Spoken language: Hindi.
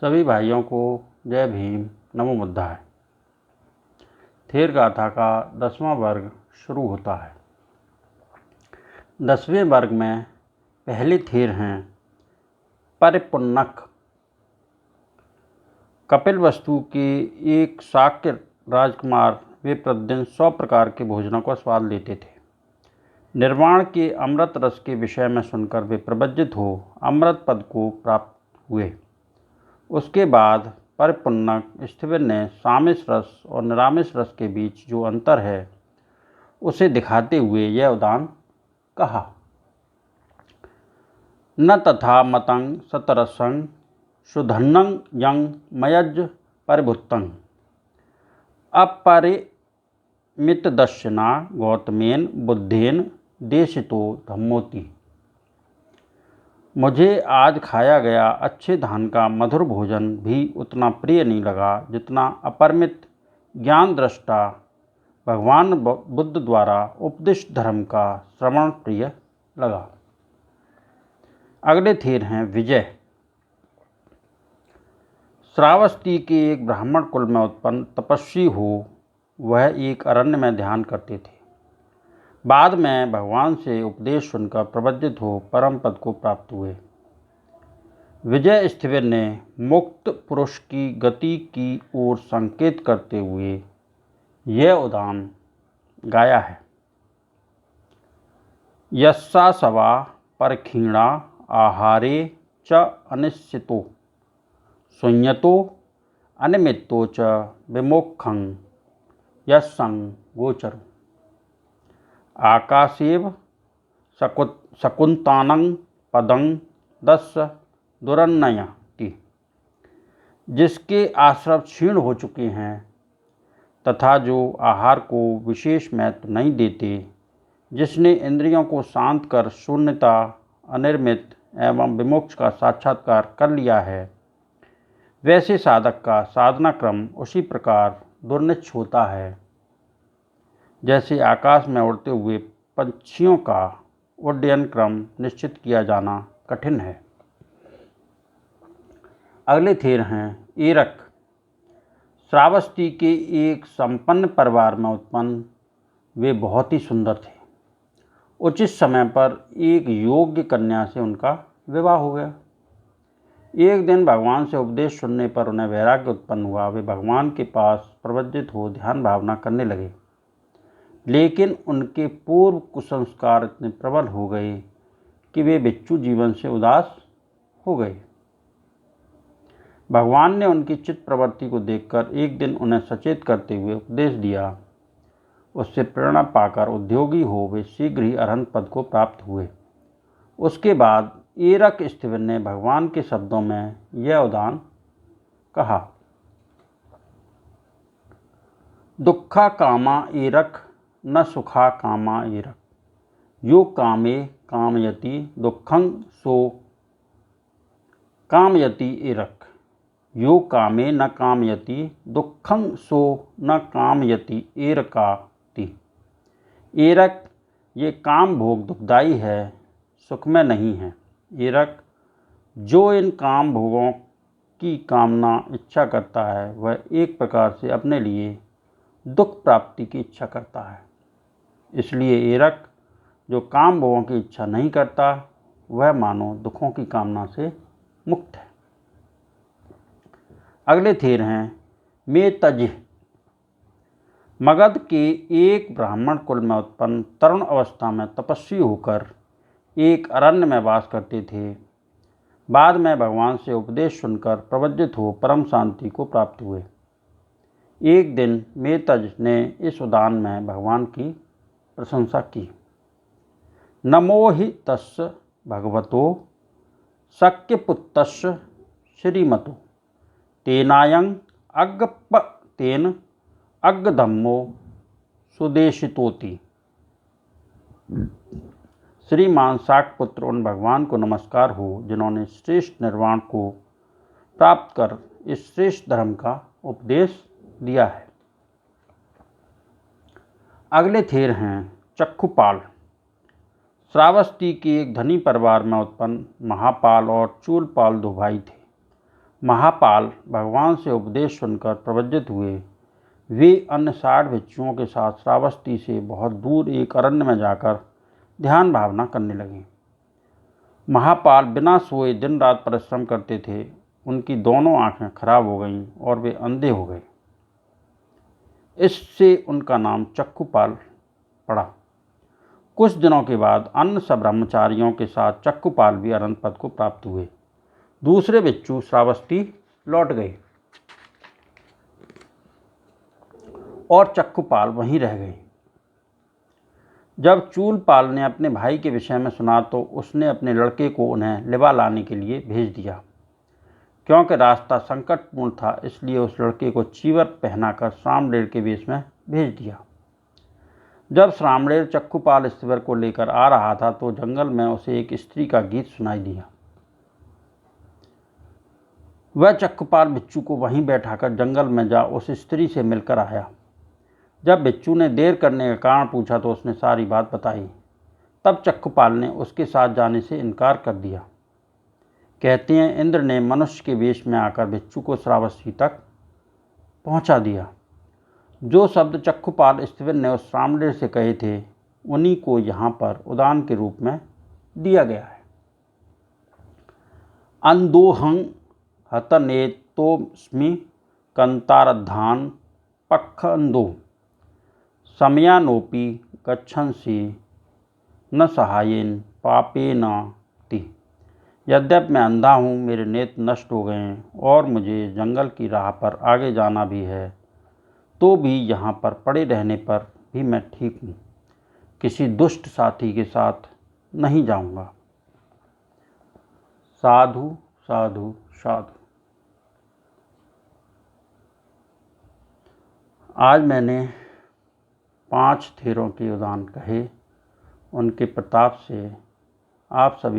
सभी भाइयों को जय भीम, नमो बुद्धाय। थेर गाथा का 10वां वर्ग शुरू होता है। 10वें वर्ग में पहले थेर हैं परिपुन्नक। कपिलवस्तु के एक शाक्य राजकुमार वे प्रतिदिन 100 प्रकार के भोजनों का स्वाद लेते थे। निर्वाण के अमृत रस के विषय में सुनकर वे प्रवज्जित हो अमृत पद को प्राप्त हुए। उसके बाद परिपुन्नक स्थिविर ने सामिस रस और निरामिष रस के बीच जो अंतर है उसे दिखाते हुए यह उदान कहा। न तथा मतंग सतरसंग सुधन्नं यं मयज परिभुत्तं अपरिमितदर्शिना गौतमेन बुद्धेन देशितो धम्मोति। मुझे आज खाया गया अच्छे धान का मधुर भोजन भी उतना प्रिय नहीं लगा जितना अपरिमित ज्ञान दृष्टा भगवान बुद्ध द्वारा उपदिष्ट धर्म का श्रवण प्रिय लगा। अगले थेर हैं विजय। श्रावस्ती के एक ब्राह्मण कुल में उत्पन्न तपस्वी हो वह एक अरण्य में ध्यान करते थे। बाद में भगवान से उपदेश सुनकर प्रवज्जित हो परम पद को प्राप्त हुए। विजय स्थिविर ने मुक्त पुरुष की गति की ओर संकेत करते हुए यह उदान गाया है। यस्सा सवा परखीणा आहारे च अनिश्चितो शून्यतो अनिमित्तो च विमोक्षं यस्सं गोचरम्। आकाशेव शकुंतानं पदं दस दुरन्नयति। जिसके आश्रव क्षीण हो चुके हैं तथा जो आहार को विशेष महत्व नहीं देते, जिसने इंद्रियों को शांत कर शून्यता अनिर्मित एवं विमोक्ष का साक्षात्कार कर लिया है, वैसे साधक का साधना क्रम उसी प्रकार दुर्निश्च होता है जैसे आकाश में उड़ते हुए पंछियों का उड्डयन क्रम निश्चित किया जाना कठिन है। अगले थेर हैं एरक। श्रावस्ती के एक संपन्न परिवार में उत्पन्न वे बहुत ही सुंदर थे। उचित समय पर एक योग्य कन्या से उनका विवाह हो गया। एक दिन भगवान से उपदेश सुनने पर उन्हें वैराग्य उत्पन्न हुआ। वे भगवान के पास प्रवज्जित हो ध्यान भावना करने लगे, लेकिन उनके पूर्व कुसंस्कार इतने प्रबल हो गए कि वे भिक्षु जीवन से उदास हो गए। भगवान ने उनकी चित्त प्रवृत्ति को देखकर एक दिन उन्हें सचेत करते हुए उपदेश दिया। उससे प्रेरणा पाकर उद्योगी हो वे शीघ्र ही अरहंत पद को प्राप्त हुए। उसके बाद एरक स्थिविर ने भगवान के शब्दों में यह उदान कहा। दुखा कामा एरक न सुखा कामा एरक। यो कामे कामयति दुखं सो कामयति एरक। यो कामे न कामयति दुखं सो न कामयति एरकाति। एरक ये काम भोग दुखदायी है, सुखमय नहीं है। एरक जो इन काम भोगों की कामना इच्छा करता है वह एक प्रकार से अपने लिए दुख प्राप्ति की इच्छा करता है। इसलिए एरक जो काम भोगों की इच्छा नहीं करता वह मानो दुखों की कामना से मुक्त है। अगले थेर हैं मेतज। मगध के एक ब्राह्मण कुल में उत्पन्न तरुण अवस्था में तपस्वी होकर एक अरण्य में वास करते थे। बाद में भगवान से उपदेश सुनकर प्रवज्जित हो परम शांति को प्राप्त हुए। एक दिन मेतज ने इस उदान में भगवान की प्रशंसा की। नमो हि तस्य भगवतो शक्यपुत्रस्य श्रीमतो तेनायं अग्गपतेन अग्गधम्मो सुदेशितोति। श्रीमान शाक्यपुत्र उन भगवान को नमस्कार हो जिन्होंने श्रेष्ठ निर्वाण को प्राप्त कर इस श्रेष्ठ धर्म का उपदेश दिया है। अगले थेर हैं चक्षुपाल। श्रावस्ती के एक धनी परिवार में उत्पन्न महापाल और चूलपाल दो भाई थे। महापाल भगवान से उपदेश सुनकर प्रवज्जित हुए। वे अन्य 60 भिक्षुओं के साथ श्रावस्ती से बहुत दूर एक अरण्य में जाकर ध्यान भावना करने लगे। महापाल बिना सोए दिन रात परिश्रम करते थे। उनकी दोनों आंखें खराब हो गईं और वे अंधे हो गए। इससे उनका नाम चक्षुपाल पड़ा। कुछ दिनों के बाद अन्य सब ब्रह्मचारियों के साथ चक्षुपाल भी अनंत पद को प्राप्त हुए। दूसरे भिक्षु श्रावस्ती लौट गए और चक्षुपाल वहीं रह गए। जब चूलपाल ने अपने भाई के विषय में सुना तो उसने अपने लड़के को उन्हें लिवा लाने के लिए भेज दिया। क्योंकि रास्ता संकटपूर्ण था, इसलिए उस लड़के को चीवर पहनाकर श्रामणेर के वेश में भेज दिया। जब श्रामणेर चक्षुपाल स्थिवर को लेकर आ रहा था तो जंगल में उसे एक स्त्री का गीत सुनाई दिया। वह चक्षुपाल बिच्छू को वहीं बैठाकर जंगल में जा उस स्त्री से मिलकर आया। जब बिच्छू ने देर करने का कारण पूछा तो उसने सारी बात बताई। तब चक्षुपाल ने उसके साथ जाने से इनकार कर दिया। कहते हैं इंद्र ने मनुष्य के वेश में आकर बिच्छू को श्रावस्ती तक पहुंचा दिया। जो शब्द चक्षुपाल स्थिविर ने उस श्रामणेर से कहे थे उन्हीं को यहाँ पर उदान के रूप में दिया गया है। अंदोहं हतनेतोस्मि कंतारधान पखंदो समयानोपि गच्छंसि न सहायेन पापेन ति। यद्यपि मैं अंधा हूँ, मेरे नेत्र नष्ट हो गए हैं और मुझे जंगल की राह पर आगे जाना भी है, तो भी यहाँ पर पड़े रहने पर भी मैं ठीक हूँ। किसी दुष्ट साथी के साथ नहीं जाऊँगा। साधु साधु साधु। आज मैंने 5 थेरों के उदान कहे। उनके प्रताप से आप सभी